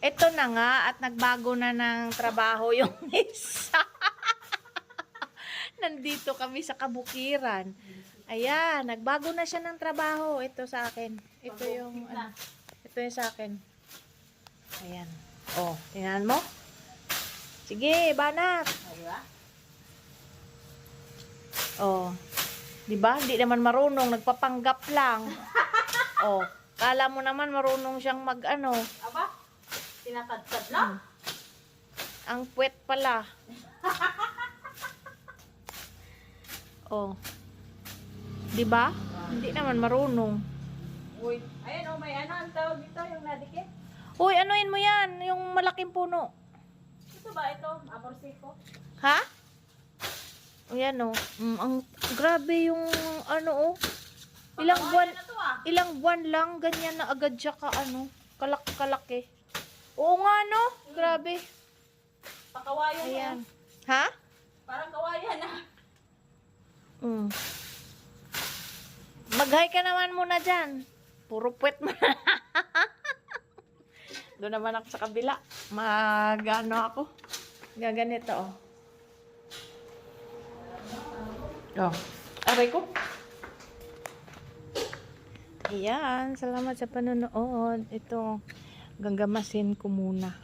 Ito na nga at nagbago na ng trabaho yung isa. Nandito kami sa kabukiran. Ayan, nagbago na siya ng trabaho. Ito sa akin. Ito yung ito yung sa akin. Ayan. Oh, tingnan mo. Sige, banat. Oh. 'Di ba? Hindi naman marunong, nagpapanggap lang. Oh, kala mo naman marunong siyang mag-ano. Aba, tinatadtad lang. Ang puwet pala. Oh. 'Di ba? Hindi naman marunong. Uy, ayan may ang tawag dito, yung nadikit. Uy, anuin mo 'yan, yung malaking puno. Ito ba ito? Amorsiko? Ha? O yan o. Ang grabe yung ano o. Ilang buwan lang ganyan na agad siya ka ano, kalaki. Oo nga no, grabe. Pakawayan yan. Ayan. Ha? Parang kawayan na. Mag-hi ka naman muna dyan. Puro puwet mo. Doon naman ako sa kabila. Mag-ano ako. Gaganito oh. Oh. Aray ko. Ayan. Salamat sa panonood. Ito. Gagamasin ko muna.